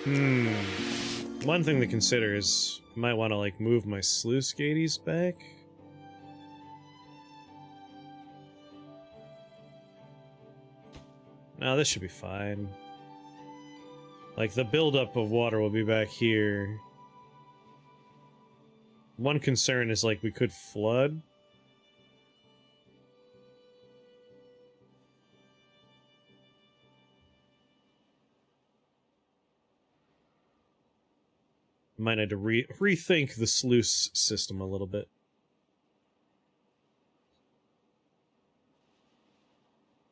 One thing to consider is I might want to like move my sluice gaties back. No, this should be fine. Like, the buildup of water will be back here. One concern is, like, we could flood. Might need to rethink the sluice system a little bit.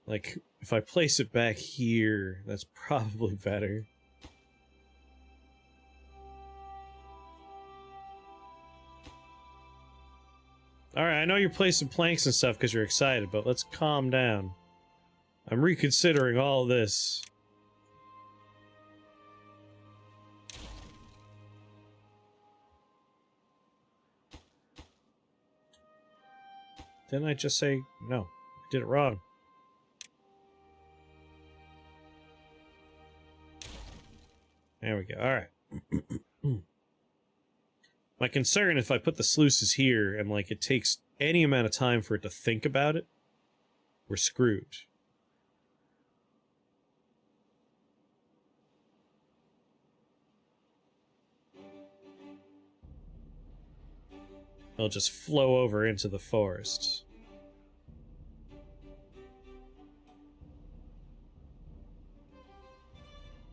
Like, if I place it back here, that's probably better. Alright, I know you're placing planks and stuff because you're excited, but let's calm down. I'm reconsidering all this. Didn't I just say no? I did it wrong. There we go. Alright. My concern, if I put the sluices here and, like, it takes any amount of time for it to think about it, we're screwed. It'll just flow over into the forest.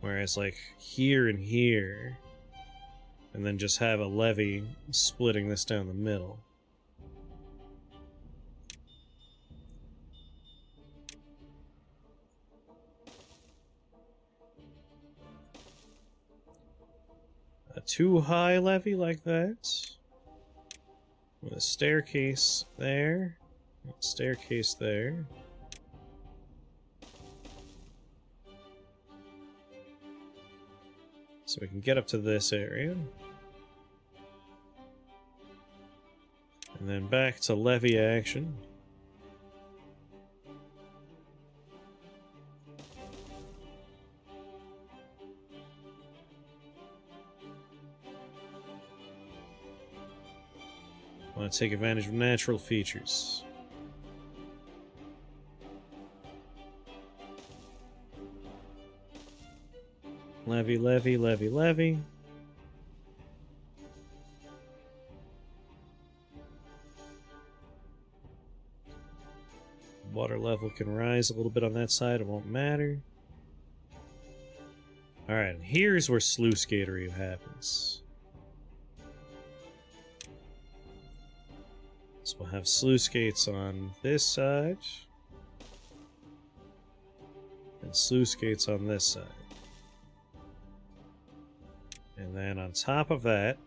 Whereas, like, here and here, and then just have a levee splitting this down the middle. A too high levee like that. With a staircase there. Staircase there. So we can get up to this area. And then back to levee action. Want to take advantage of natural features. Levee, levee, levee, levee. Water level can rise a little bit on that side, it won't matter. Alright, and here's where sluice gatery happens. So we'll have sluice gates on this side. And sluice gates on this side. And then on top of that,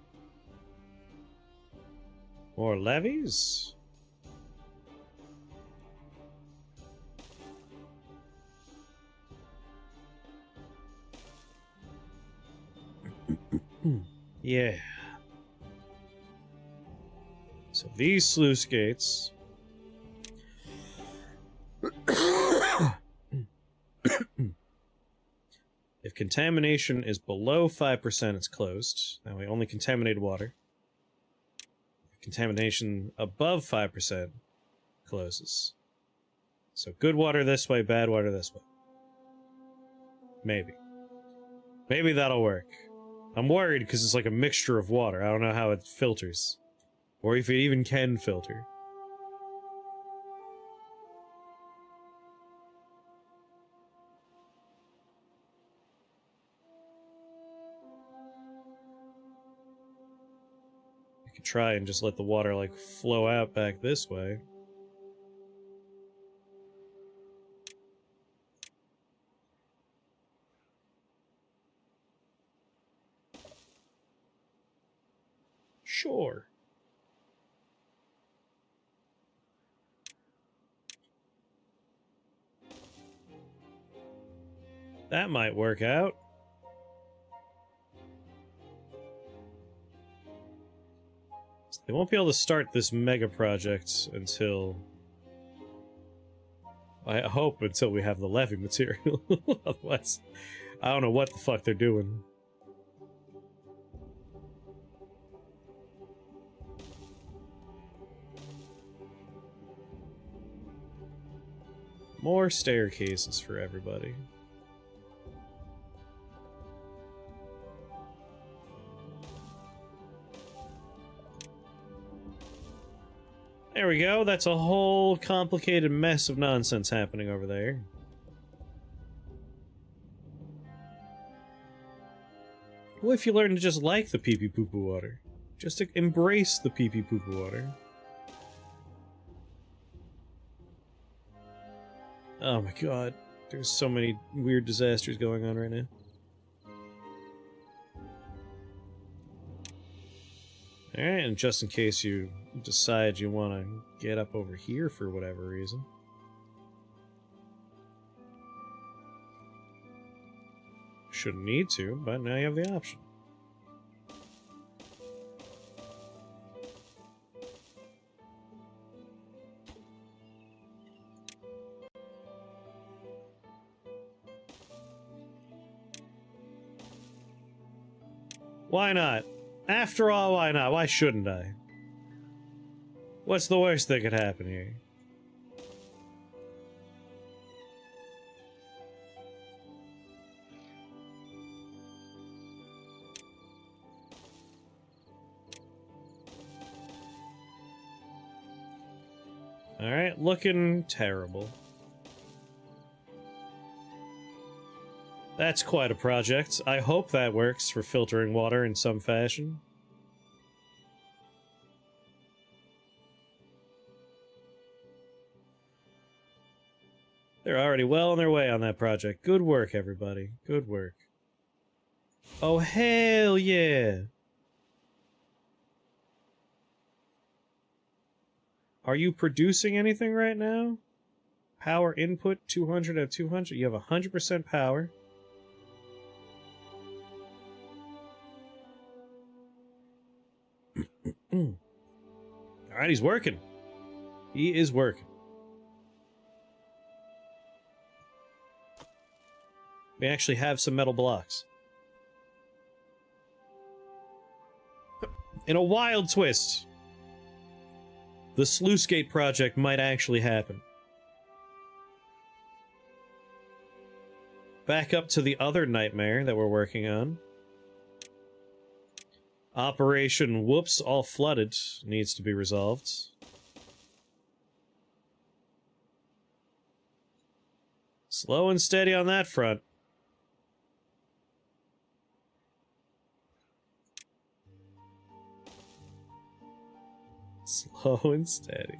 more levees. Yeah. So these sluice gates if contamination is below 5%, it's closed. Now we only contaminated water. If contamination above 5% closes. So good water this way, bad water this way. Maybe. Maybe that'll work. I'm worried because it's like a mixture of water. I don't know how it filters. Or if it even can filter. I could try and just let the water, like, flow out back this way. Sure. That might work out. They won't be able to start this mega project until... I hope until we have the levee material. Otherwise, I don't know what the fuck they're doing. More staircases for everybody. There we go. That's a whole complicated mess of nonsense happening over there. What if you learn to just like the pee-pee poo-poo water? Just to embrace the pee-pee poo-poo water. Oh my god. There's so many weird disasters going on right now. Alright, and just in case you decide you want to get up over here for whatever reason. Shouldn't need to, but now you have the option. Why not? After all, why not? Why shouldn't I? What's the worst that could happen here? Alright, looking terrible. That's quite a project. I hope that works for filtering water in some fashion. They're already well on their way on that project. Good work, everybody. Good work. Oh, hell yeah! Are you producing anything right now? Power input 200 out of 200. You have 100% power. Alright, he's working. He is working. We actually have some metal blocks. In a wild twist, the sluice gate project might actually happen. Back up to the other nightmare that we're working on. Operation Whoops All Flooded needs to be resolved. Slow and steady on that front. Slow and steady.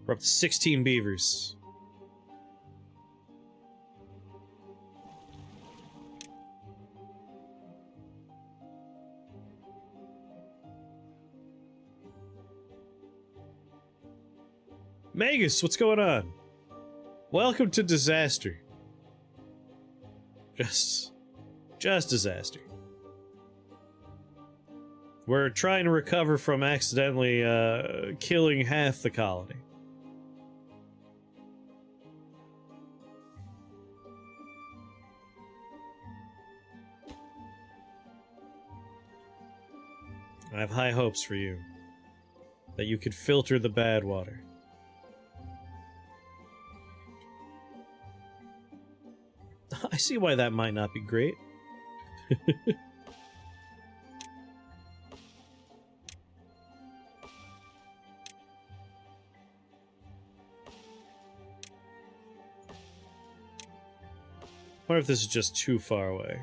We're up to 16 beavers. Magus, what's going on? Welcome to disaster. Just disaster. We're trying to recover from accidentally killing half the colony. I have high hopes for you. That you could filter the bad water. I see why that might not be great. What if this is just too far away?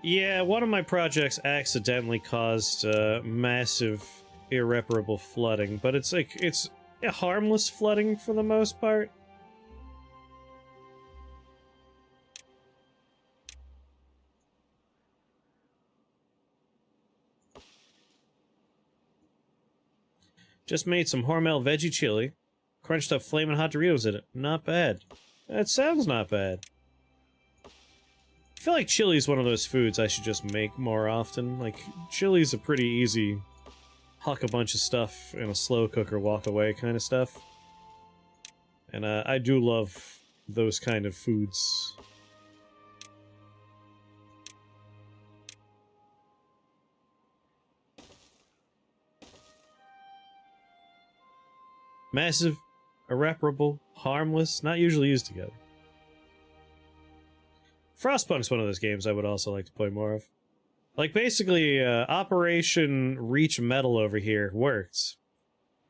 Yeah, one of my projects accidentally caused massive, irreparable flooding, but it's like, it's a harmless flooding for the most part. Just made some Hormel veggie chili. Crunched up flaming hot Doritos in it. Not bad. That sounds not bad. I feel like chili is one of those foods I should just make more often. Like, chili's a pretty easy huck a bunch of stuff in a slow cooker, walk away kind of stuff. And I do love those kind of foods. Massive, irreparable, harmless, not usually used together. Frostpunk's one of those games I would also like to play more of. Like, basically, Operation Reach Metal over here worked.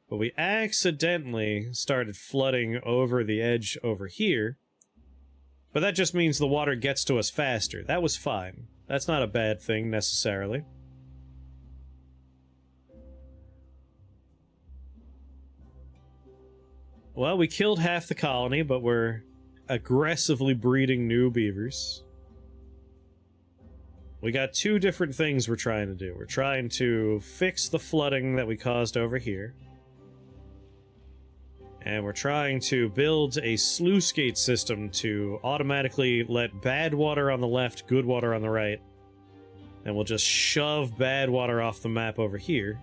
But we accidentally started flooding over the edge over here. But that just means the water gets to us faster. That was fine. That's not a bad thing, necessarily. Well, we killed half the colony, but we're aggressively breeding new beavers. We got two different things we're trying to do. We're trying to fix the flooding that we caused over here. And we're trying to build a sluice gate system to automatically let bad water on the left, good water on the right. And we'll just shove bad water off the map over here.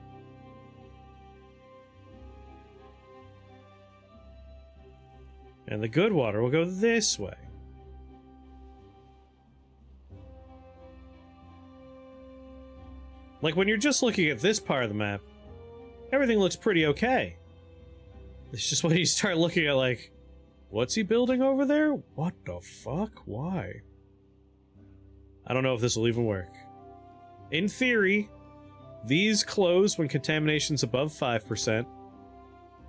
And the good water will go this way. Like, when you're just looking at this part of the map, everything looks pretty okay. It's just when you start looking at, like, what's he building over there? What the fuck? Why? I don't know if this will even work. In theory, these close when contamination's above 5%,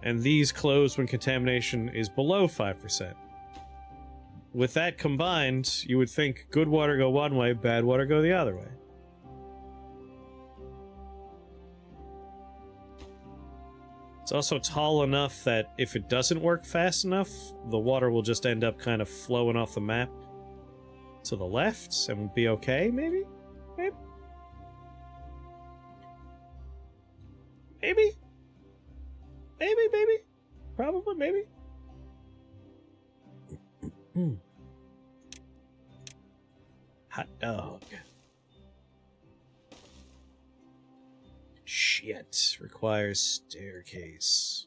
and these close when contamination is below 5%. With that combined, you would think good water go one way, bad water go the other way. It's also tall enough that if it doesn't work fast enough, the water will just end up kind of flowing off the map to the left and we'll be okay, maybe? Maybe? Maybe? Maybe, maybe? Probably, maybe? Hot dog. Shit. Requires staircase.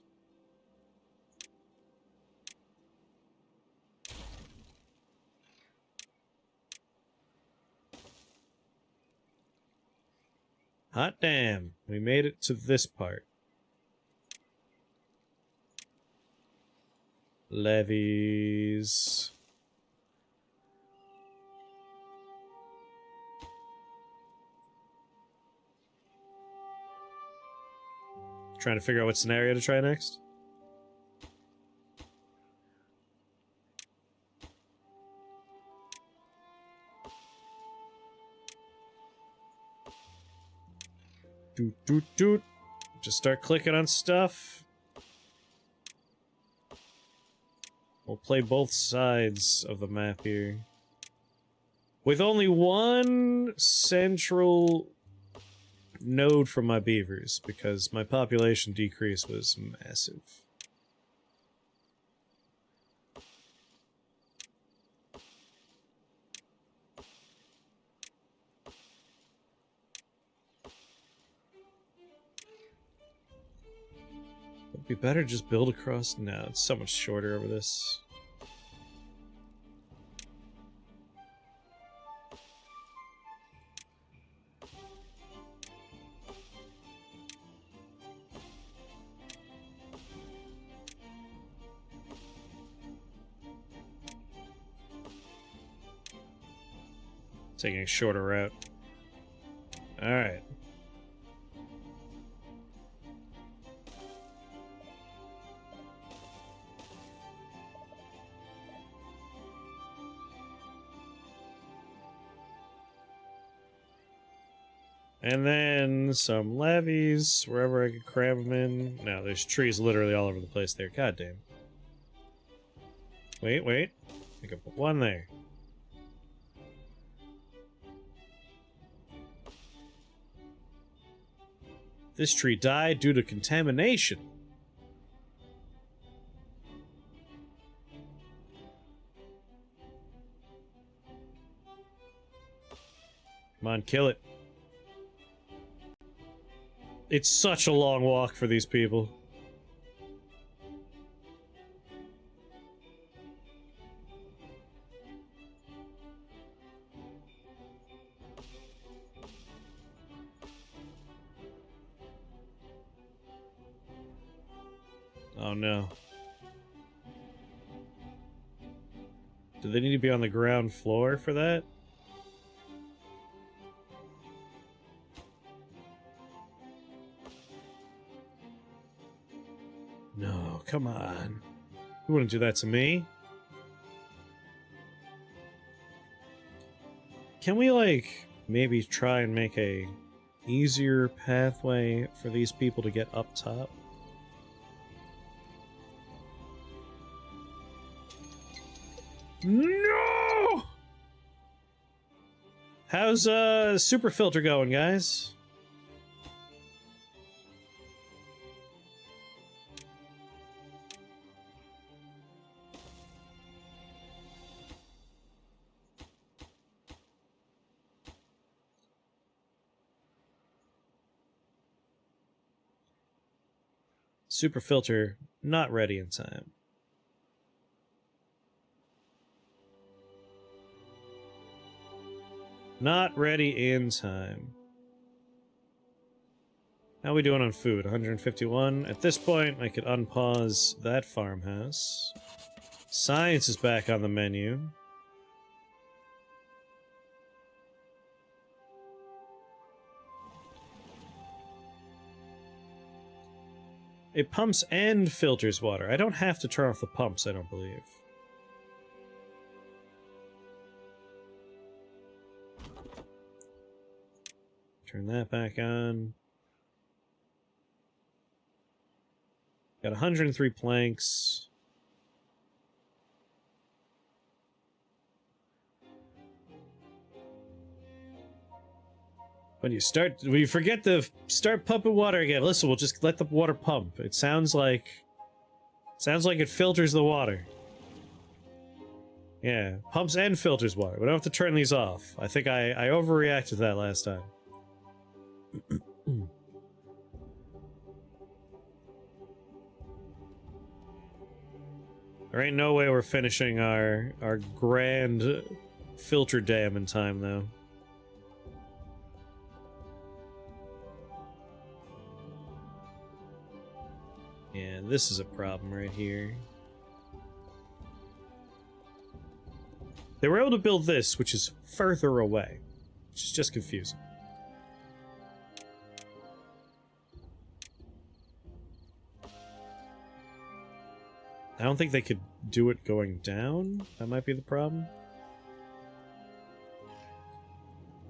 Hot damn. We made it to this part. Levees. Trying to figure out what scenario to try next. Doot doot doot. Just start clicking on stuff. We'll play both sides of the map here. With only one central node for my beavers, because my population decrease was massive. It'd be better just build across. No, it's so much shorter over this. Taking a shorter route. Alright. And then some levees, wherever I could cram them in. No, there's trees literally all over the place there. God damn. Wait, wait. I think I put one there. This tree died due to contamination. Come on, kill it. It's such a long walk for these people. Oh no. Do they need to be on the ground floor for that? No, come on. You wouldn't do that to me. Can we, like, maybe try and make a easier pathway for these people to get up top? No! How's super filter going, guys? Super filter not ready in time. Not ready in time. How are we doing on food? 151. At this point, I could unpause that farmhouse. Science is back on the menu. It pumps and filters water. I don't have to turn off the pumps, I don't believe. Turn that back on. Got 103 planks. When you forget to start pumping water again. Listen, we'll just let the water pump. It sounds like it filters the water. Yeah, pumps and filters water. We don't have to turn these off. I think I overreacted to that last time. There ain't no way we're finishing our grand filter dam in time, though. Yeah, this is a problem right here. They were able to build this, which is further away, which is just confusing. I don't think they could do it going down. That might be the problem.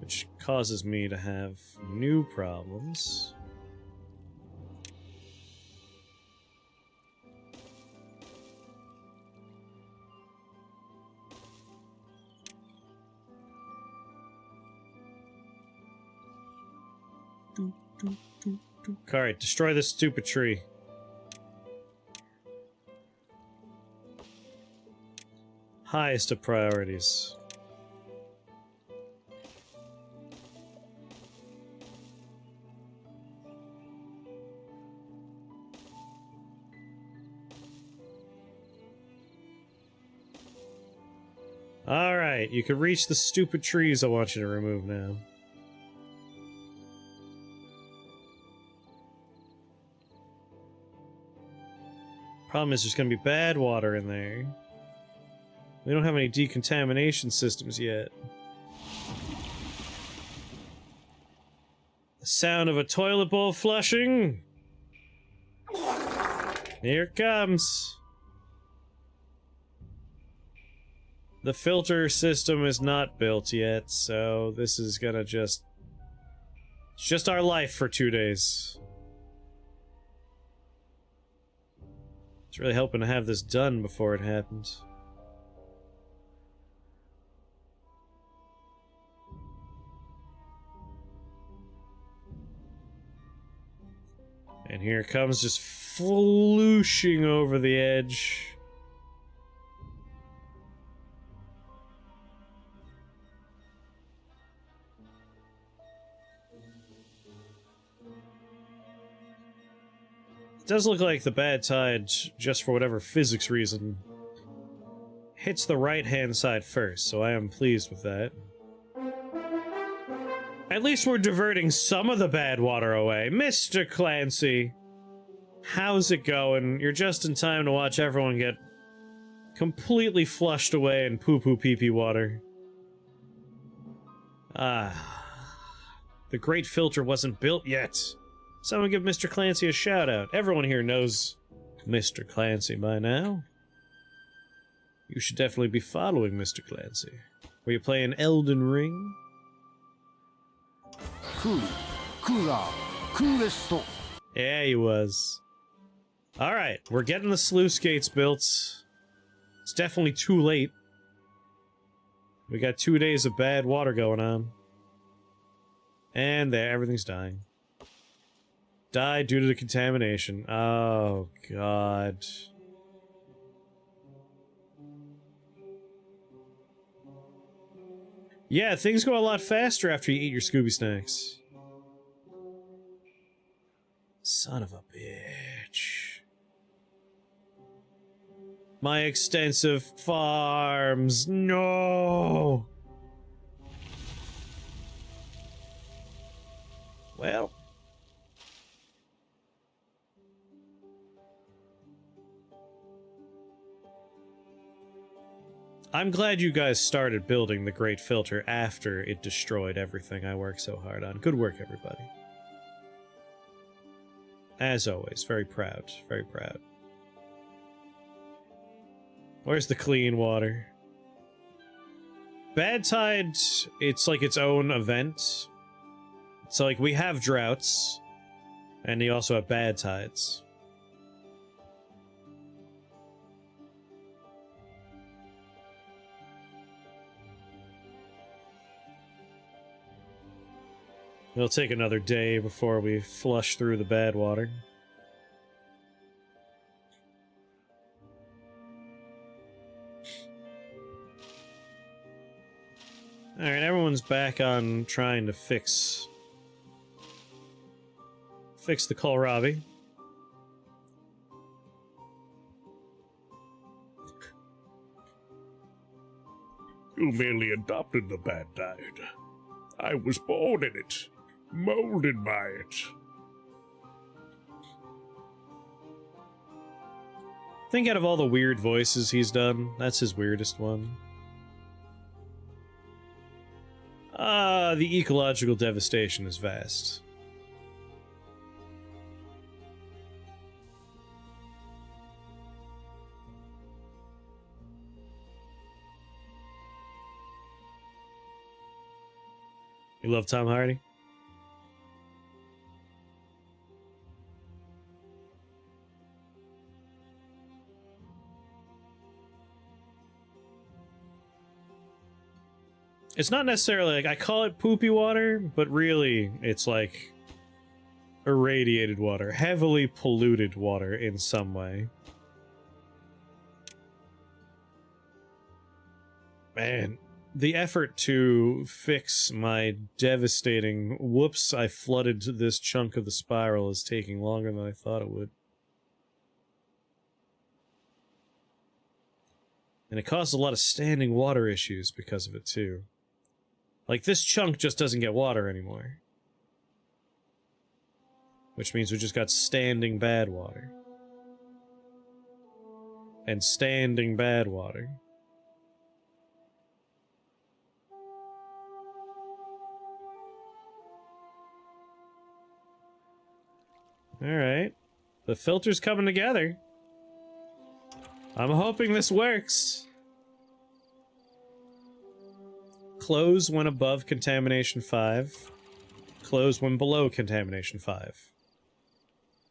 Which causes me to have new problems. Alright, destroy this stupid tree. Highest of priorities. Alright, you can reach the stupid trees I want you to remove now. Problem is there's gonna be bad water in there. We don't have any decontamination systems yet. The sound of a toilet bowl flushing. Here it comes. The filter system is not built yet, so this is gonna it's just our life for 2 days. I was really hoping to have this done before it happens. And here it comes, just flooshing over the edge. It does look like the bad tide, just for whatever physics reason, hits the right-hand side first, so I am pleased with that. At least we're diverting some of the bad water away. Mr. Clancy! How's it going? You're just in time to watch everyone get completely flushed away in poo-poo pee-pee water. Ah. The Great Filter wasn't built yet. Someone give Mr. Clancy a shout-out. Everyone here knows Mr. Clancy by now. You should definitely be following Mr. Clancy. Were you playing Elden Ring? Yeah, he was. Alright, we're getting the sluice gates built. It's definitely too late. We got 2 days of bad water going on. And there, everything's dying. Died due to the contamination. Oh, God. Yeah, things go a lot faster after you eat your Scooby snacks. Son of a bitch. My extensive farms. No! Well. I'm glad you guys started building the Great Filter after it destroyed everything I worked so hard on. Good work, everybody. As always, very proud. Very proud. Where's the clean water? Bad tide, it's like its own event. So, like, we have droughts, and you also have bad tides. It'll take another day before we flush through the bad water. Alright, everyone's back on trying to fix the kohlrabi. You merely adopted the bad tide. I was born in it, molded by it. Think out of all the weird voices he's done, that's his weirdest one. The ecological devastation is vast. You love Tom Hardy? It's not necessarily like I call it poopy water, but really it's like irradiated water, heavily polluted water in some way. Man, the effort to fix my devastating whoops, I flooded this chunk of the spiral is taking longer than I thought it would. And it caused a lot of standing water issues because of it too. Like, this chunk just doesn't get water anymore. Which means we just got standing bad water. And standing bad water. Alright. The filter's coming together. I'm hoping this works. Close when above contamination 5. Close when below contamination 5.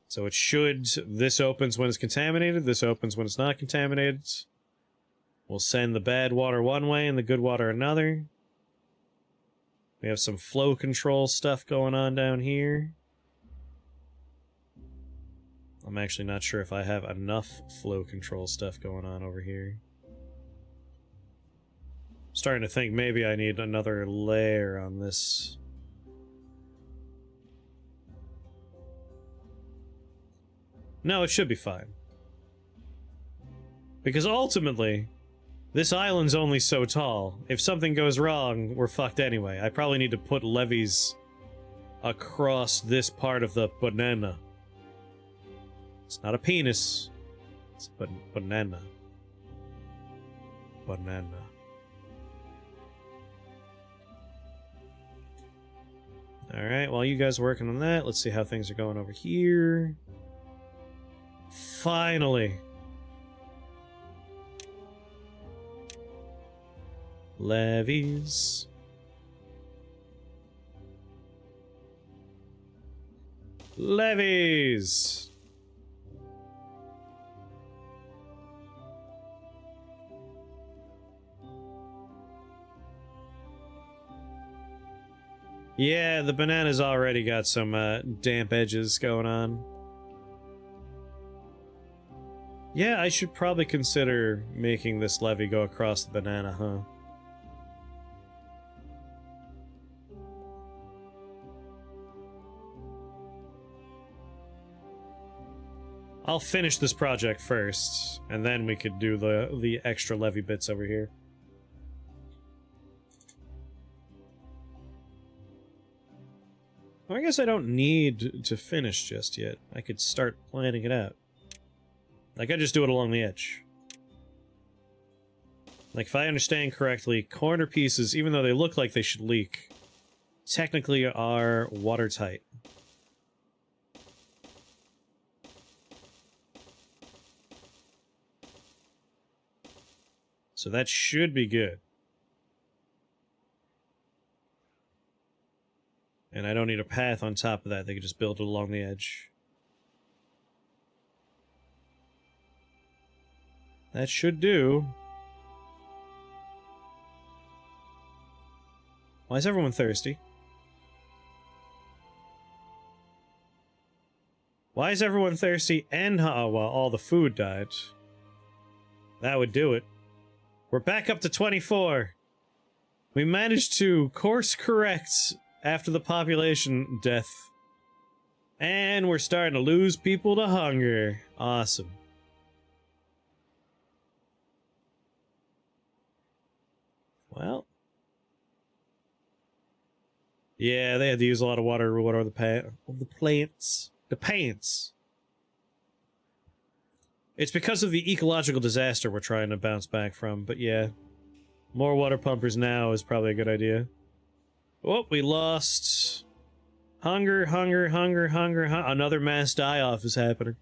So it should... This opens when it's contaminated, this opens when it's not contaminated. We'll send the bad water one way and the good water another. We have some flow control stuff going on down here. I'm actually not sure if I have enough flow control stuff going on over here. Starting to think maybe I need another layer on this. No, it should be fine. Because ultimately, this island's only so tall. If something goes wrong, we're fucked anyway. I probably need to put levees across this part of the banana. It's not a penis. It's a banana. Banana. Alright, while you guys are working on that, let's see how things are going over here. Finally! Levies. Levies! Yeah, the banana's already got some damp edges going on. Yeah, I should probably consider making this levee go across the banana, huh? I'll finish this project first, and then we could do the extra levee bits over here. Well, I guess I don't need to finish just yet. I could start planning it out. Like, I just do it along the edge. Like, if I understand correctly, corner pieces, even though they look like they should leak, technically are watertight. So that should be good. And I don't need a path on top of that, they can just build it along the edge. That should do. Why is everyone thirsty? Why is everyone thirsty and well, all the food died? That would do it. We're back up to 24. We managed to course correct after the population death. And we're starting to lose people to hunger. Awesome. Well. Yeah, they had to use a lot of water to water the plants. The pants. It's because of the ecological disaster we're trying to bounce back from, but yeah. More water pumpers now is probably a good idea. Oh, we lost... Hunger. Another mass die-off is happening.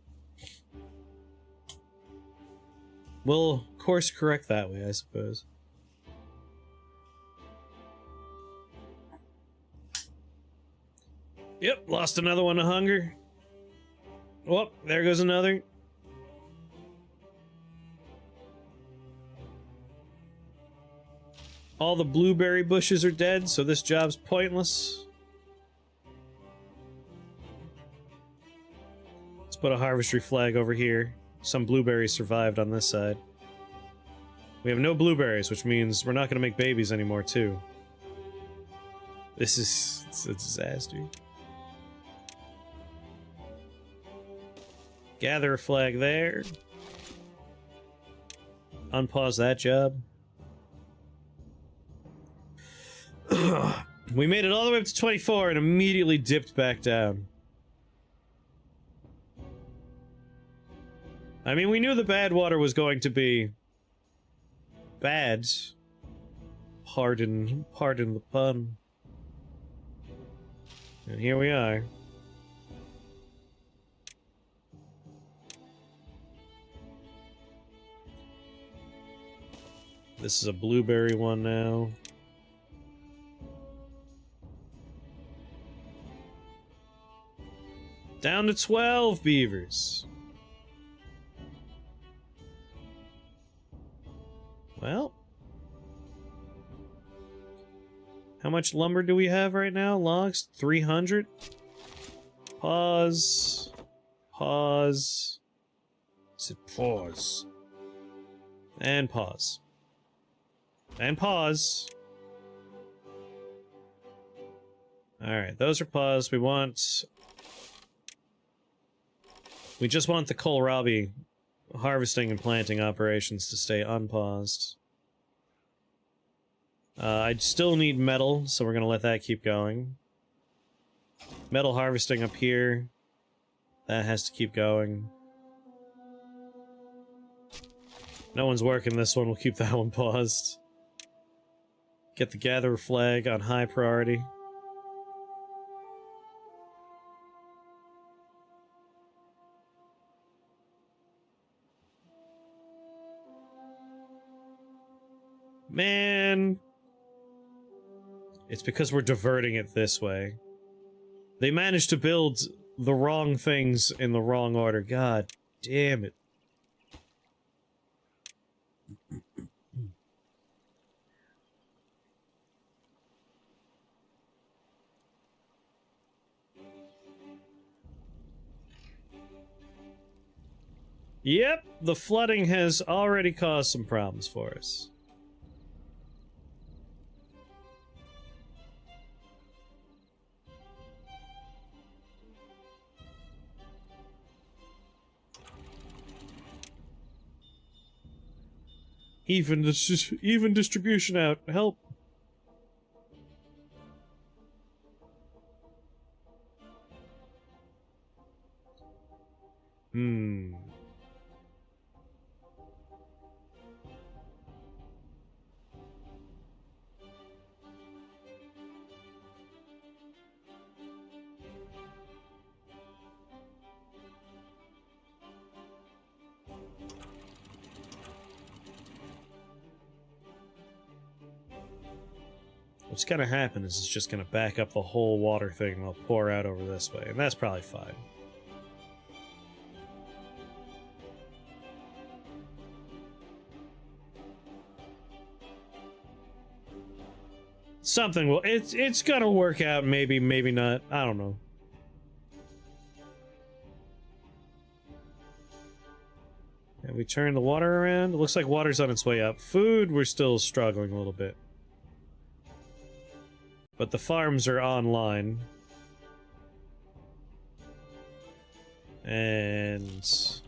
We'll course correct that way, I suppose. Yep, lost another one to hunger. Oh, there goes another. All the blueberry bushes are dead, so this job's pointless. Let's put a harvestry flag over here. Some blueberries survived on this side. We have no blueberries, which means we're not going to make babies anymore, too. It's a disaster. Gather a flag there. Unpause that job. We made it all the way up to 24 and immediately dipped back down. I mean, we knew the bad water was going to be bad. Pardon the pun. And here we are. This is a blueberry one now. Down to 12 beavers. Well. How much lumber do we have right now? Logs? 300? Pause. Pause. I said pause. And pause. And pause. Alright, those are paused. We just want the kohlrabi harvesting and planting operations to stay unpaused. I still need metal, so we're gonna let that keep going. Metal harvesting up here. That has to keep going. No one's working this one. We'll keep that one paused. Get the gatherer flag on high priority. Man. It's because we're diverting it this way. They managed to build the wrong things in the wrong order. God damn it. Yep, the flooding has already caused some problems for us. Even distribution out. Help. What's gonna happen is it's just gonna back up the whole water thing and I'll pour out over this way, and that's probably fine. Something will... It's gonna work out, maybe, maybe not. I don't know. Have we turned the water around? It looks like water's on its way up. Food, we're still struggling a little bit. But the farms are online. And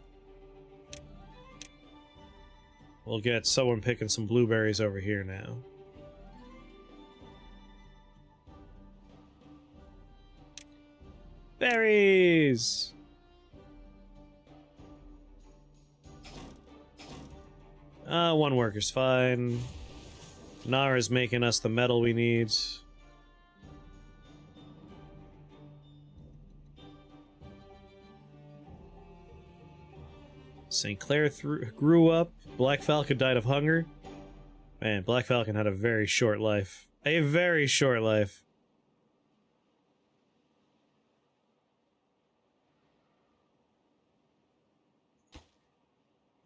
we'll get someone picking some blueberries over here now. Berries! One worker's fine. Nara's making us the metal we need. St. Clair grew up. Black Falcon died of hunger. Man, Black Falcon had a very short life. A very short life.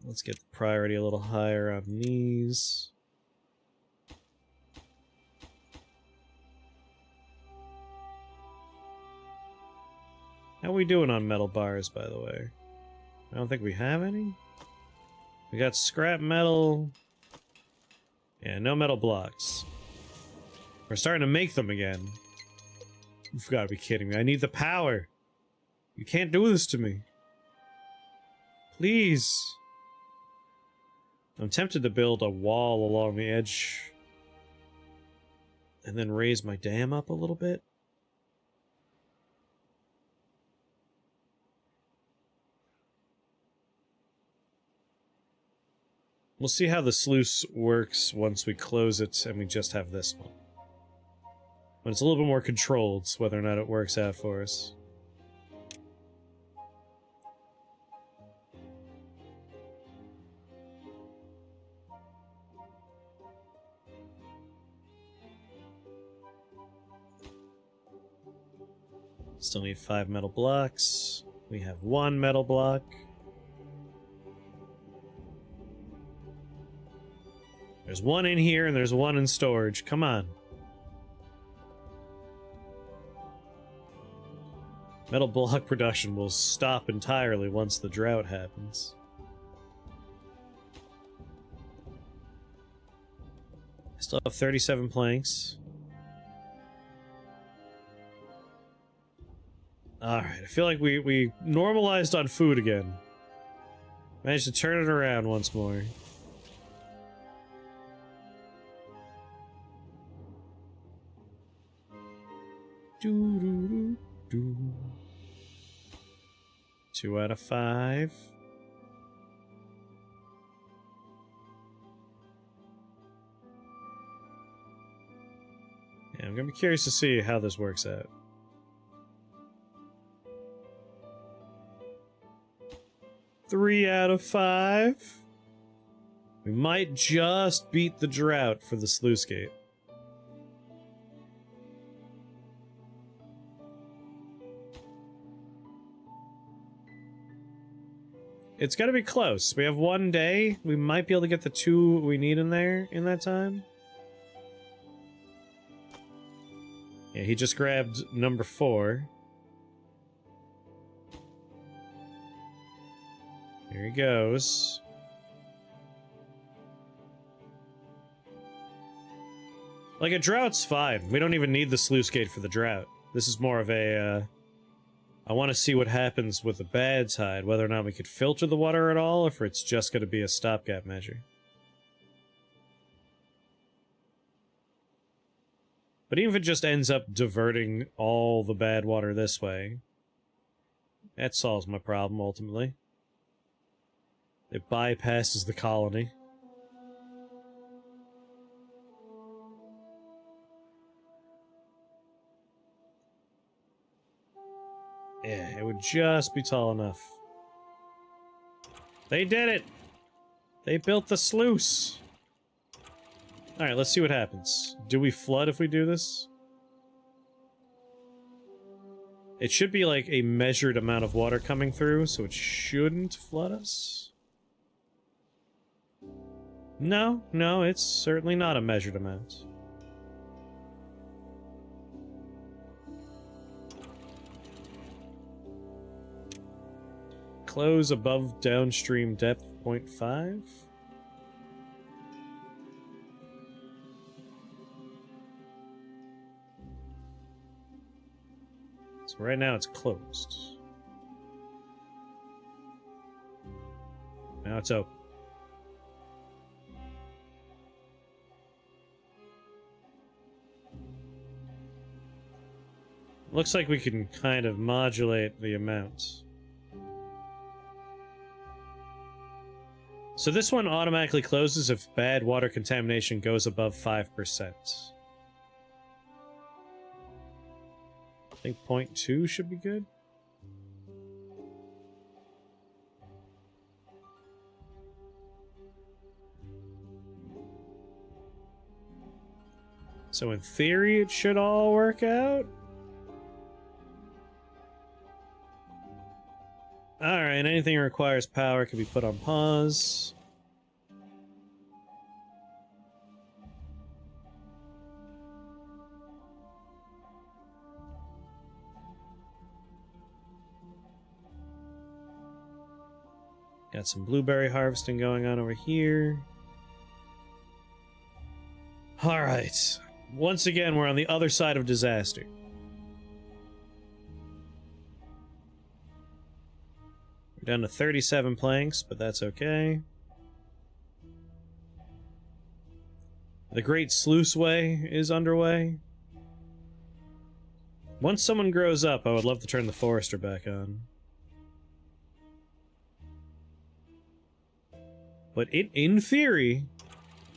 Let's get the priority a little higher on these. How are we doing on metal bars, by the way? I don't think we have any. We got scrap metal. Yeah, no metal blocks. We're starting to make them again. You've got to be kidding me. I need the power. You can't do this to me. Please. I'm tempted to build a wall along the edge and then raise my dam up a little bit. We'll see how the sluice works once we close it and we just have this one. When it's a little bit more controlled, whether or not it works out for us. Still need 5 metal blocks. We have 1 metal block. There's 1 in here and there's 1 in storage. Come on. Metal block production will stop entirely once the drought happens. I still have 37 planks. Alright, I feel like we normalized on food again. Managed to turn it around once more. Doo -doo -doo -doo. 2 out of 5. I'm gonna be curious to see how this works out. Three out of 5. We might just beat the drought for the sluice gate. It's gotta be close. We have 1 day. We might be able to get the 2 we need in there in that time. Yeah, he just grabbed number 4. Here he goes. Like, a drought's fine. We don't even need the sluice gate for the drought. This is more of a, I want to see what happens with the bad tide, whether or not we could filter the water at all, or if it's just going to be a stopgap measure. But even if it just ends up diverting all the bad water this way, that solves my problem, ultimately. It bypasses the colony. Yeah, it would just be tall enough. They did it! They built the sluice! Alright, let's see what happens. Do we flood if we do this? It should be like a measured amount of water coming through, so it shouldn't flood us. No, no, it's certainly not a measured amount. Close above downstream depth 0.5. So right now it's closed. Now it's open. Looks like we can kind of modulate the amount. So this one automatically closes if bad water contamination goes above 5%. I think 0.2 should be good. So in theory, it should all work out. Alright, anything that requires power can be put on pause. Got some blueberry harvesting going on over here. Alright. Once again, we're on the other side of disaster. We're down to 37 planks, but that's okay. The Great Sluice Way is underway. Once someone grows up, I would love to turn the forester back on. But in theory,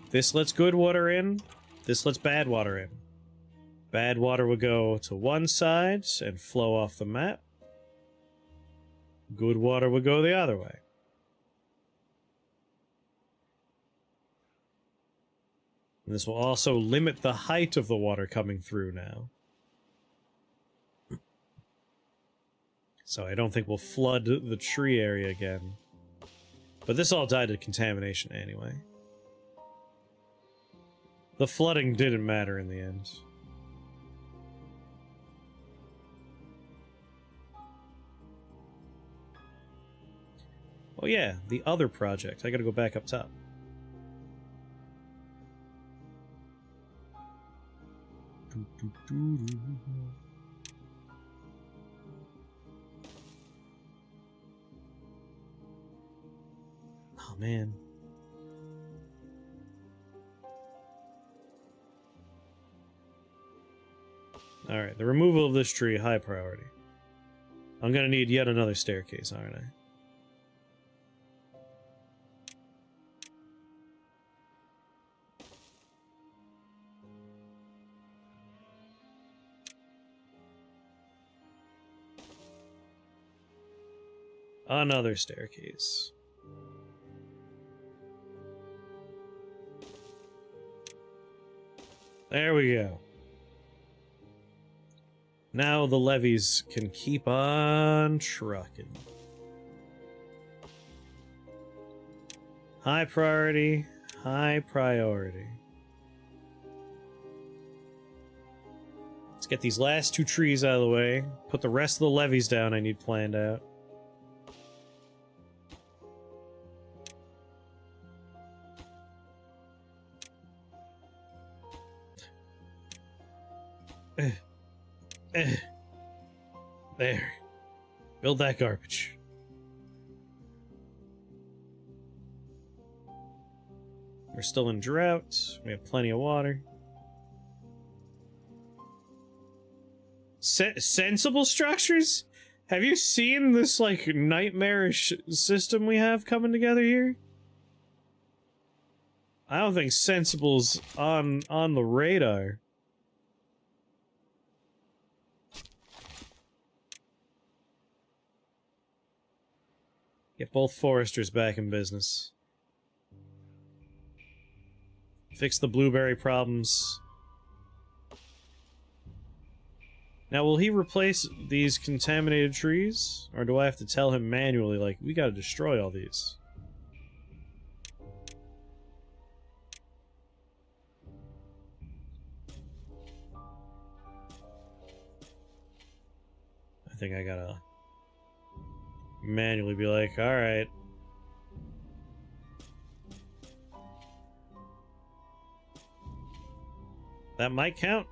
this lets good water in, this lets bad water in. Bad water will go to one side and flow off the map. Good water will go the other way. And this will also limit the height of the water coming through now. So I don't think we'll flood the tree area again. But this all died of contamination anyway. The flooding didn't matter in the end. Oh yeah, the other project. I gotta go back up top. Oh man. Alright, the removal of this tree, high priority. I'm gonna need yet another staircase, aren't I? Another staircase. There we go. Now the levees can keep on trucking. High priority, high priority. Let's get these last 2 trees out of the way. Put the rest of the levees down I need planned out. There. Build that garbage. We're still in drought. We have plenty of water. Sensible structures? Have you seen this, like, nightmarish system we have coming together here? I don't think sensible's on the radar. Get both foresters back in business. Fix the blueberry problems. Now, will he replace these contaminated trees? Or do I have to tell him manually, like, we gotta destroy all these? I think I gotta manually be like, alright. That might count.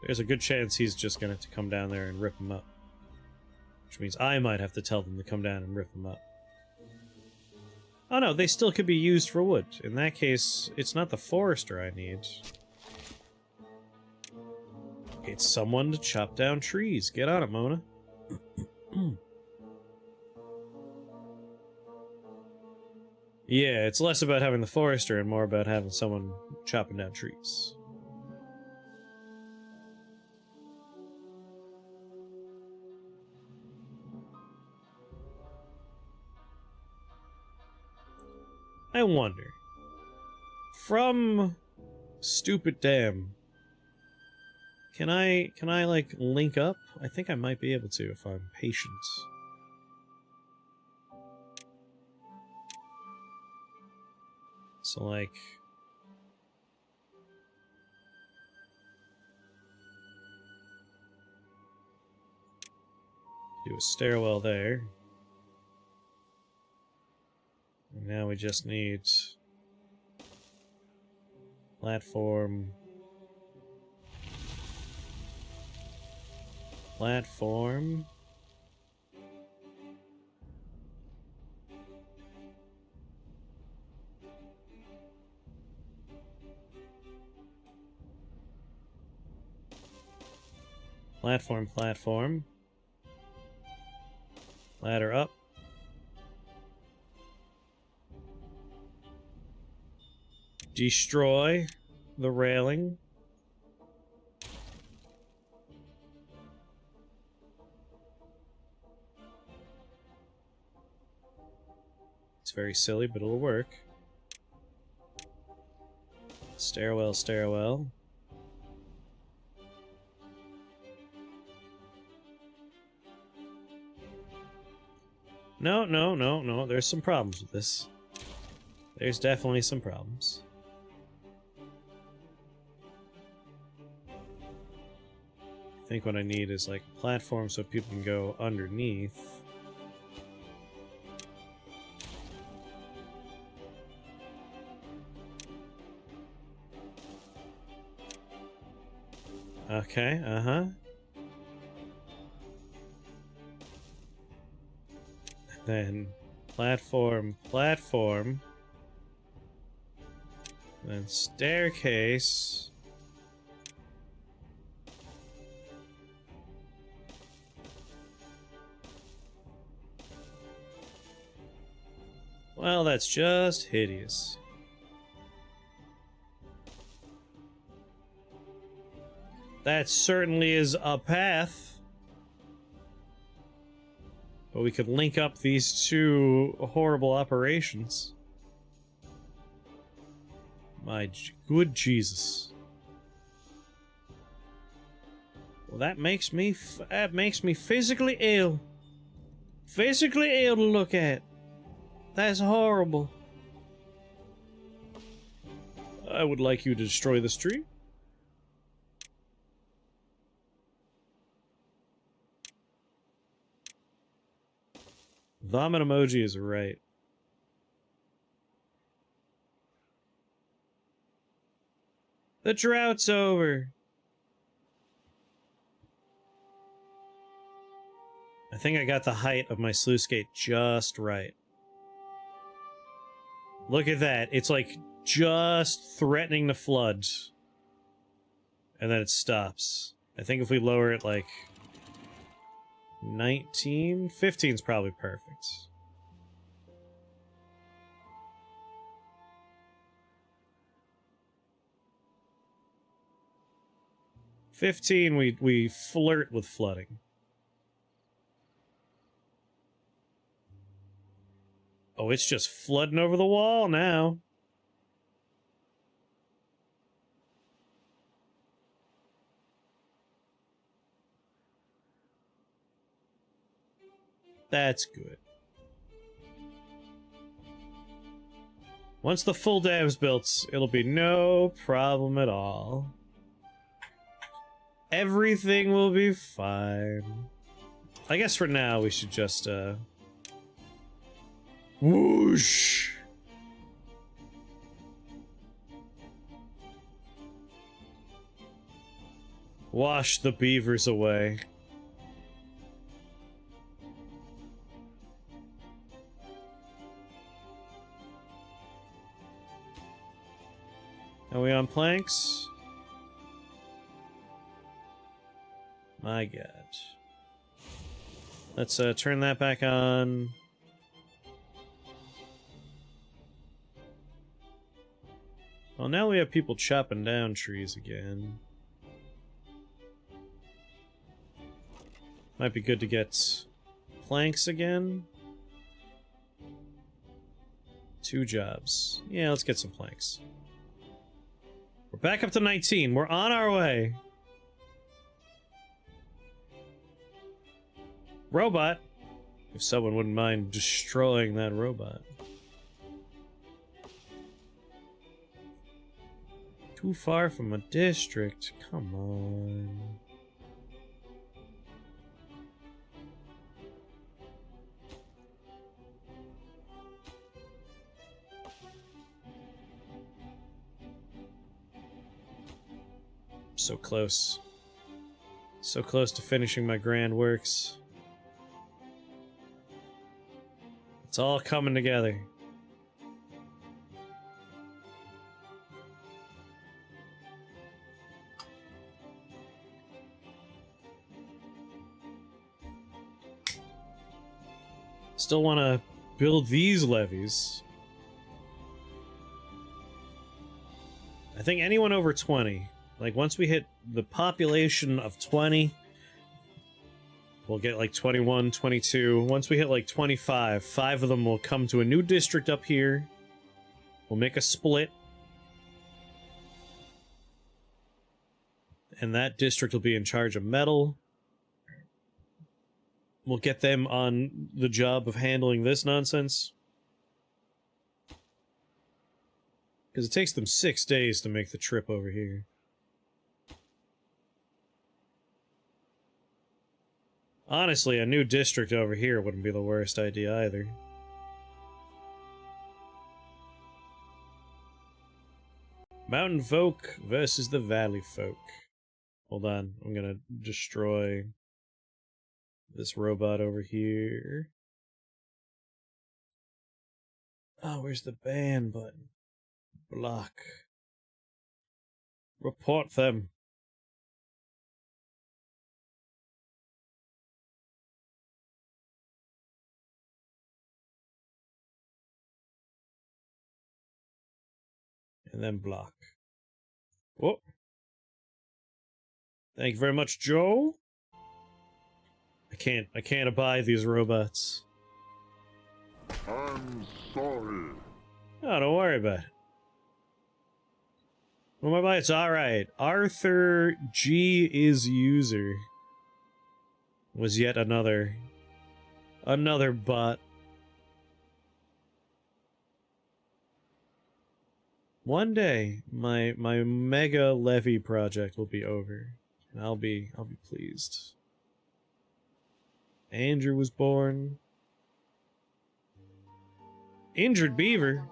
There's a good chance he's just gonna have to come down there and rip them up. Which means I might have to tell them to come down and rip them up. Oh no, they still could be used for wood. In that case, it's not the forester I need. It's someone to chop down trees. Get on it, Mona. Yeah, it's less about having the forester and more about having someone chopping down trees. I wonder, from Stupid Dam, can I like link up? I think I might be able to if I'm patient. So like, do a stairwell there. And now we just need platform, platform, platform, platform, ladder up. Destroy the railing. It's very silly, but it'll work. Stairwell, stairwell. No, no, no, no. There's some problems with this. There's definitely some problems. I think what I need is like a platform so people can go underneath. Okay, uh-huh. Then platform, platform. Then staircase. Well, that's just hideous. That certainly is a path. But we could link up these two horrible operations. My good Jesus. Well, that makes me physically ill. Physically ill to look at. That's horrible. I would like you to destroy this tree. Vomit emoji is right. The drought's over. I think I got the height of my sluice gate just right. Look at that. It's like just threatening to flood. And then it stops. I think if we lower it like 19, 15 is probably perfect. We flirt with flooding. Oh, it's just flooding over the wall now. That's good. Once the full dam's built, it'll be no problem at all. Everything will be fine. I guess for now we should just, whoosh! Wash the beavers away. Are we on planks? My God. Let's turn that back on. Well, now we have people chopping down trees again. Might be good to get planks again. 2 jobs. Yeah, let's get some planks. We're back up to 19. We're on our way. Robot. If someone wouldn't mind destroying that robot. Too far from a district. Come on. So close. So close to finishing my grand works. It's all coming together. Still want to build these levees. I think anyone over 20. Like, once we hit the population of 20, we'll get like 21, 22. Once we hit like 25, 5 of them will come to a new district up here. We'll make a split. And that district will be in charge of metal. We'll get them on the job of handling this nonsense. Because it takes them 6 days to make the trip over here. Honestly, a new district over here wouldn't be the worst idea either. Mountain folk versus the valley folk. Hold on, I'm gonna destroy this robot over here. Oh, where's the ban button? Block. Report them. And then block. Whoa. Thank you very much, Joe. I can't abide these robots. I'm sorry. Oh, don't worry about it. Well, it's alright. Arthur G is user. Was yet another bot. One day, my mega levy project will be over, and I'll be pleased. Andrew was born. Injured beaver.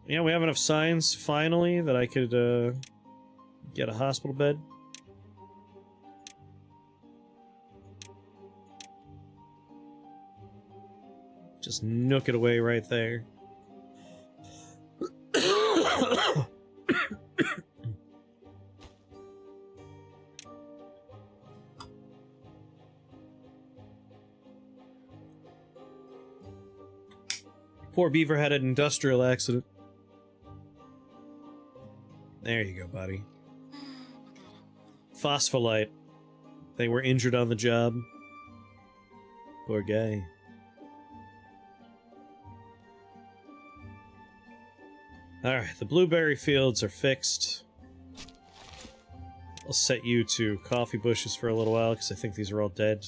Yeah, we have enough signs finally that I could get a hospital bed. Just nook it away right there. Poor beaver had an industrial accident. There you go, buddy. Phospholite. They were injured on the job. Poor guy. Alright, the blueberry fields are fixed. I'll set you to coffee bushes for a little while, because I think these are all dead.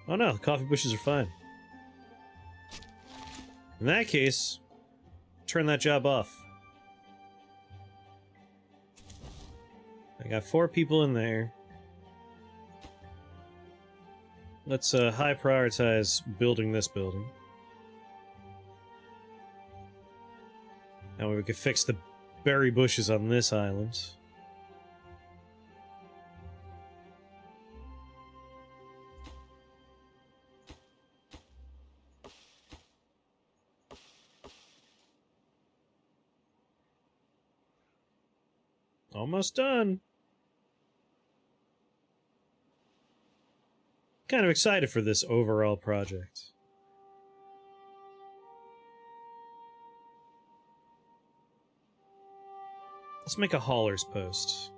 Oh no, the coffee bushes are fine. In that case, turn that job off. I got 4 people in there. Let's high prioritize building this building. Now we could fix the berry bushes on this island. Almost done. Kind of excited for this overall project. Let's make a hauler's post.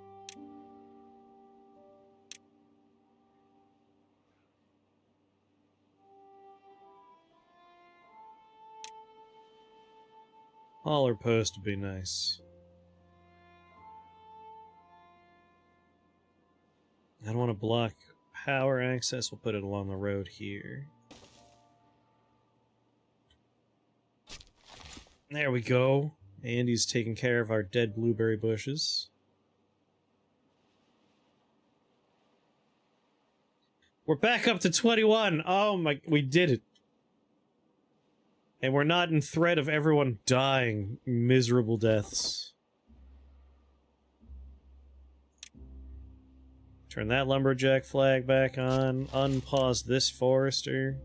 Hauler post would be nice. I don't want to block power access. We'll put it along the road here. There we go. Andy's taking care of our dead blueberry bushes. We're back up to 21! Oh my... we did it! And we're not in threat of everyone dying miserable deaths. Turn that lumberjack flag back on. Unpause this forester.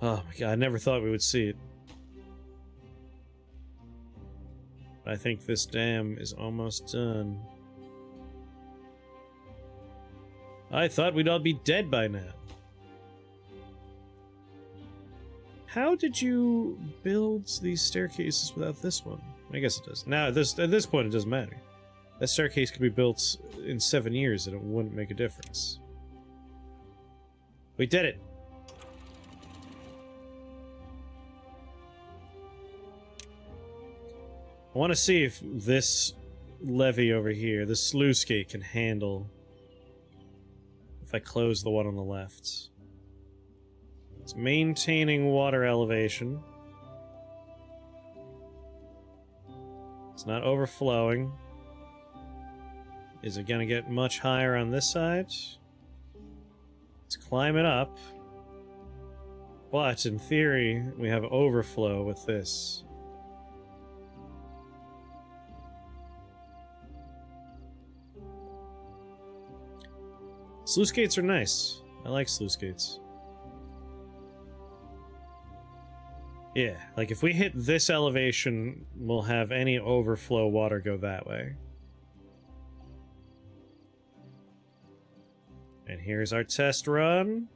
Oh my god, I never thought we would see it. I think this dam is almost done. I thought we'd all be dead by now. How did you build these staircases without this one? I guess it does. Now, at this point, it doesn't matter. That staircase could be built in 7 years and it wouldn't make a difference. We did it! I want to see if this levee over here, this sluice gate, can handle if I close the one on the left. It's maintaining water elevation. It's not overflowing. Is it gonna get much higher on this side? It's climbing up. But, in theory, we have overflow with this. Sluice gates are nice. I like sluice gates. Yeah, like if we hit this elevation, we'll have any overflow water go that way. And here's our test run.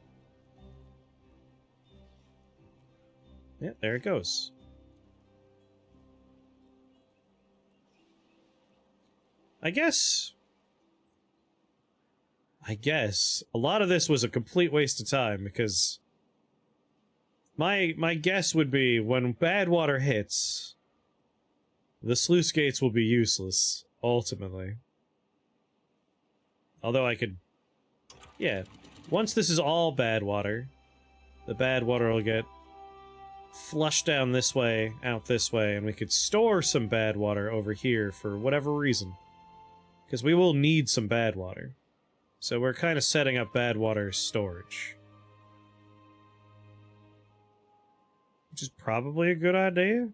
Yeah, there it goes. I guess a lot of this was a complete waste of time, because my guess would be when bad water hits, the sluice gates will be useless, ultimately. Although I could... Yeah, once this is all bad water, the bad water will get flushed down this way, out this way, and we could store some bad water over here for whatever reason. Because we will need some bad water. So we're kind of setting up bad water storage. Which is probably a good idea.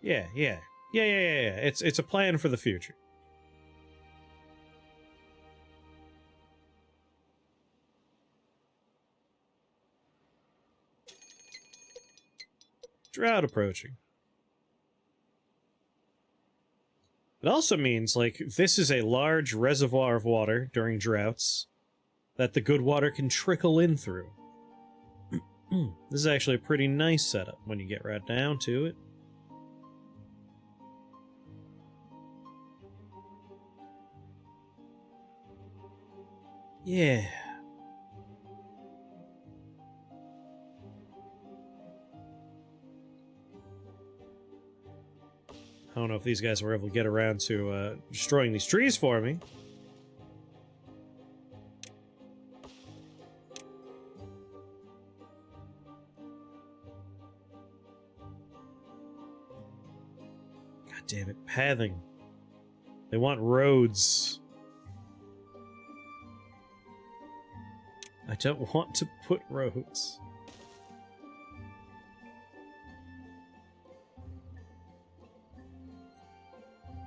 Yeah. It's a plan for the future. Drought approaching. It also means, like, this is a large reservoir of water during droughts that the good water can trickle in through. This is actually a pretty nice setup when you get right down to it. Yeah. I don't know if these guys were able to get around to destroying these trees for me. God damn it, pathing. They want roads. I don't want to put roads.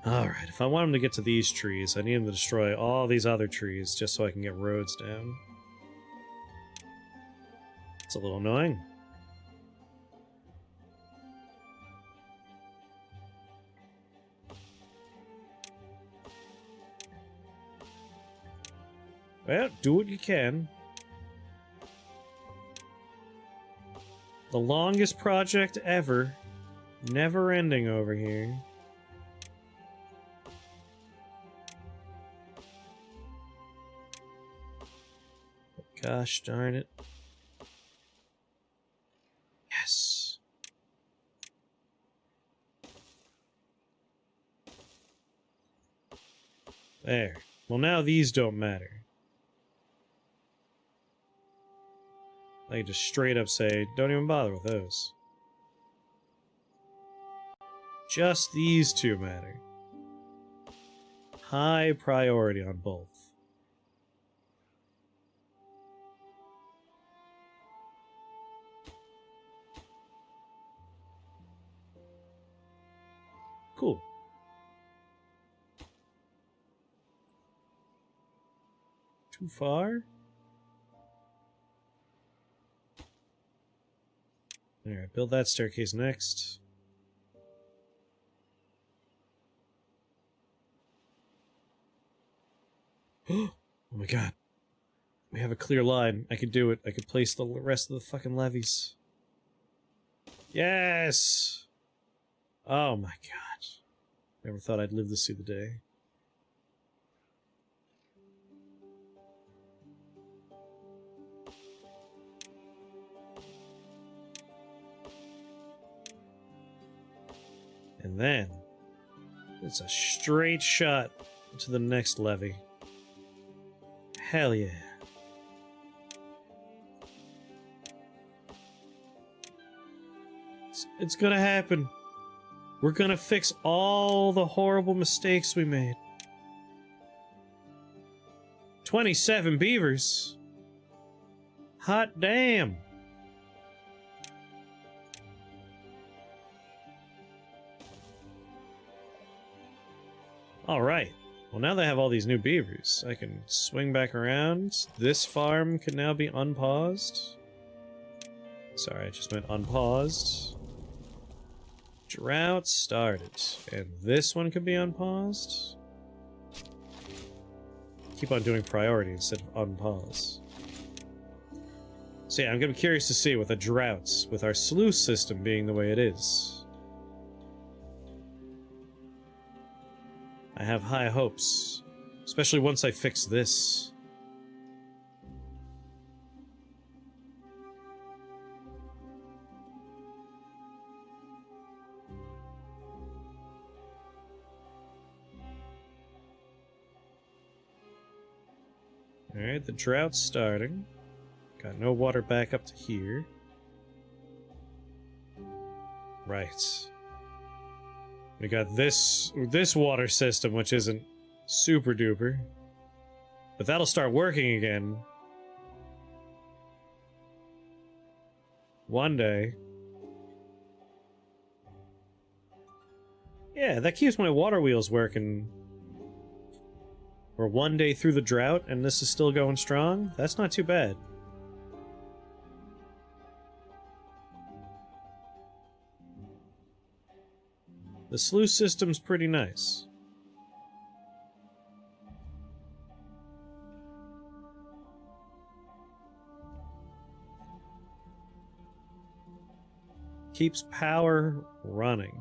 Alright, if I want them to get to these trees, I need them to destroy all these other trees just so I can get roads down. It's a little annoying. Well, do what you can. The longest project ever. Never ending over here. Gosh darn it. Yes. There. Well, now these don't matter. I just straight up say, don't even bother with those. Just these two matter. High priority on both. Cool. Too far? Alright, build that staircase next. Oh my god. We have a clear line. I could do it. I could place the rest of the fucking levees. Yes! Oh my god. Never thought I'd live to see the day. And then, it's a straight shot to the next levee. Hell yeah. It's gonna happen. We're gonna fix all the horrible mistakes we made. 27 beavers. Hot damn. Alright. Well, now that I have all these new beavers, I can swing back around. This farm can now be unpaused. Sorry, I just meant unpaused. Drought started. And this one can be unpaused. Keep on doing priority instead of unpause. So yeah, I'm gonna be curious to see with the droughts, with our sluice system being the way it is. I have high hopes, especially once I fix this. Alright, the drought's starting. Got no water back up to here. Right. We got this water system, which isn't super duper. But that'll start working again. One day. Yeah, that keeps my water wheels working. We're one day through the drought, and this is still going strong? That's not too bad. The sluice system's pretty nice. Keeps power running.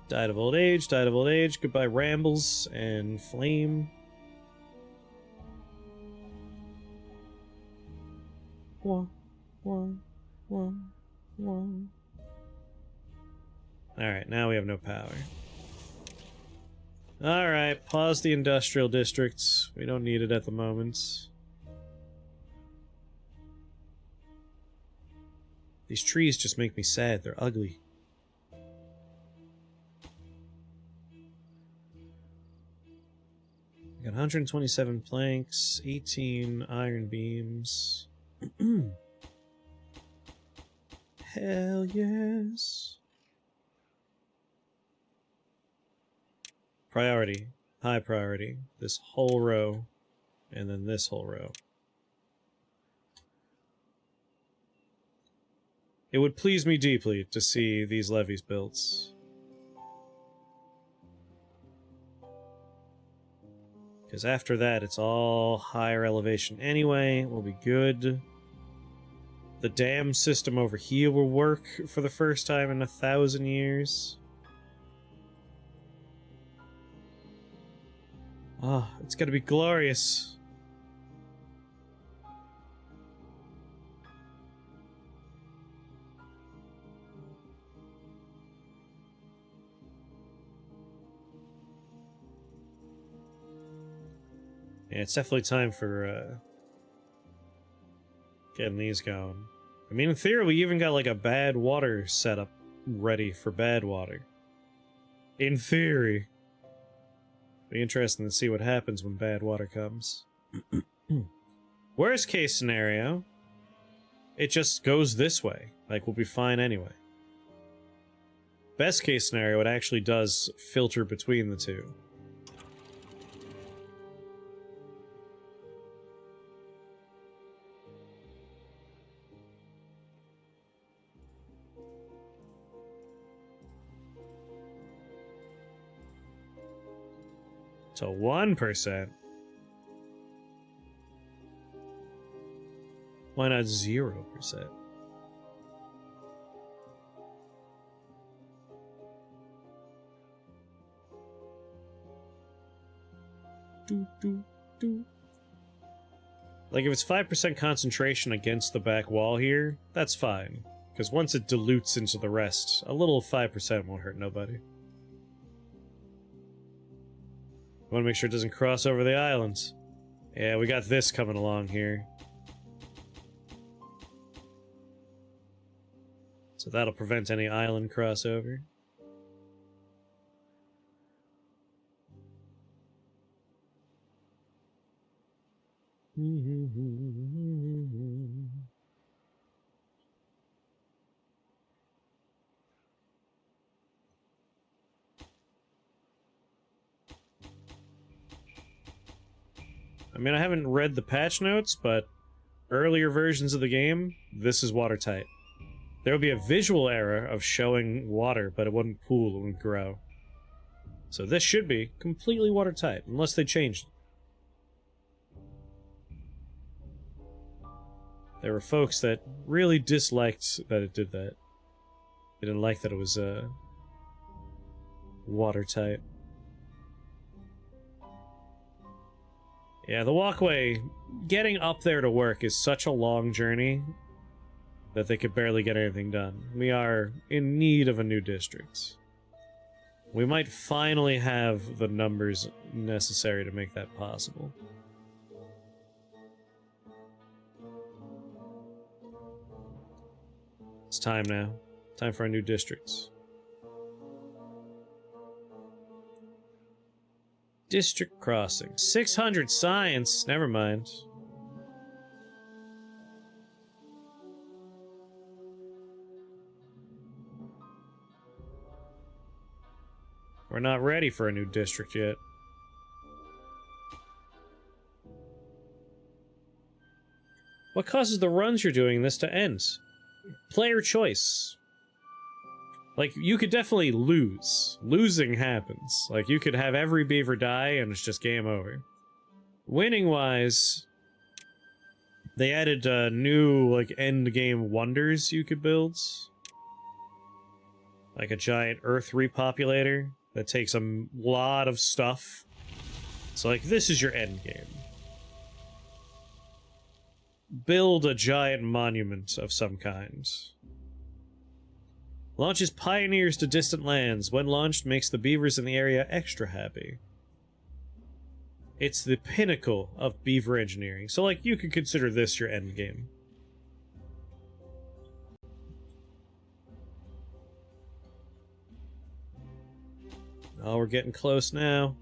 Died of old age, died of old age. Goodbye rambles and flame. Wah, wah, wah, wah. Alright, now we have no power. Alright, pause the industrial districts. We don't need it at the moment. These trees just make me sad. They're ugly. I got 127 planks, 18 iron beams. Hell yes. Priority. High priority. This whole row. And then this whole row. It would please me deeply to see these levees built. Because after that, it's all higher elevation anyway. We'll be good. The dam system over here will work for the first time in 1,000 years. Ah, it's gonna be glorious. Yeah, it's definitely time for getting these going. I mean, in theory, we even got like a bad water setup ready for bad water. In theory. Be interesting to see what happens when bad water comes. Worst case scenario, it just goes this way. Like, we'll be fine anyway. Best case scenario, it actually does filter between the two. So 1%. Why not 0%? Like, if it's 5% concentration against the back wall here, that's fine. Because once it dilutes into the rest, a little 5% won't hurt nobody. Want to make sure it doesn't cross over the islands. Yeah, we got this coming along here. So that'll prevent any island crossover. I mean, I haven't read the patch notes, but earlier versions of the game, this is watertight. There would be a visual error of showing water, but it wouldn't pool, it wouldn't grow. So this should be completely watertight, unless they changed it. There were folks that really disliked that it did that. They didn't like that it was watertight. Yeah, the walkway, getting up there to work is such a long journey that they could barely get anything done. We are in need of a new district. We might finally have the numbers necessary to make that possible. It's time now. Time for our new districts. District crossing. 600 science. Never mind. We're not ready for a new district yet. What causes the runs you're doing this to end? Player choice. Like, you could definitely lose. Losing happens. Like, you could have every beaver die and it's just game over. Winning-wise, they added new, like, end-game wonders you could build. Like a giant earth repopulator that takes a lot of stuff. So, like, this is your end game. Build a giant monument of some kind. Launches pioneers to distant lands. When launched, makes the beavers in the area extra happy. It's the pinnacle of beaver engineering. So, like, you could consider this your end game. Oh, we're getting close now.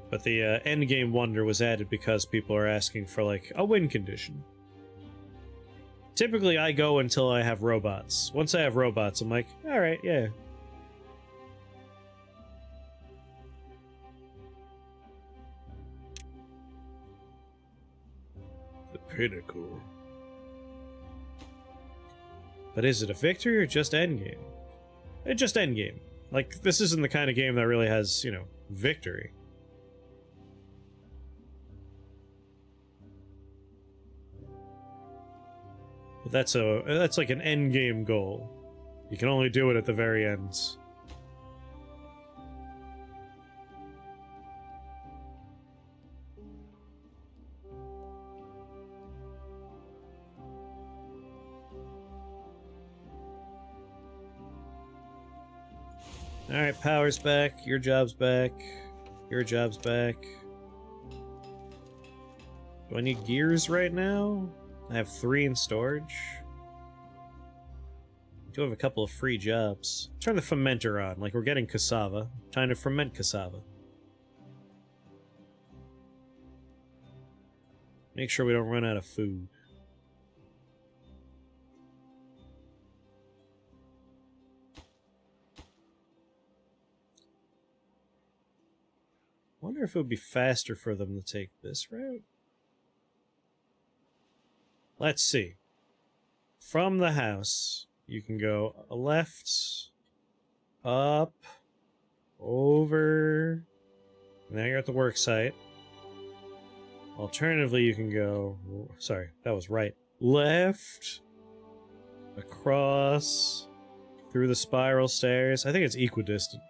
But the endgame wonder was added because people are asking for, like, a win condition. Typically, I go until I have robots. Once I have robots, I'm like, alright, yeah. The pinnacle. But is it a victory or just endgame? It's just endgame. Like, this isn't the kind of game that really has, you know, victory. But that's like an endgame goal. You can only do it at the very end. Alright, power's back, your job's back, your job's back. Do I need gears right now? I have 3 in storage. I do have a couple of free jobs. Turn the fermenter on, like we're getting cassava. Time to ferment cassava. Make sure we don't run out of food. Wonder if it would be faster for them to take this route. Let's see. From the house, you can go left, up, over. Now you're at the work site. Alternatively, you can go... Sorry, that was right. Left, across, through the spiral stairs. I think it's equidistant.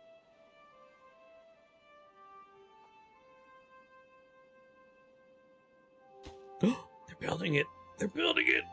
They're building it. They're building it!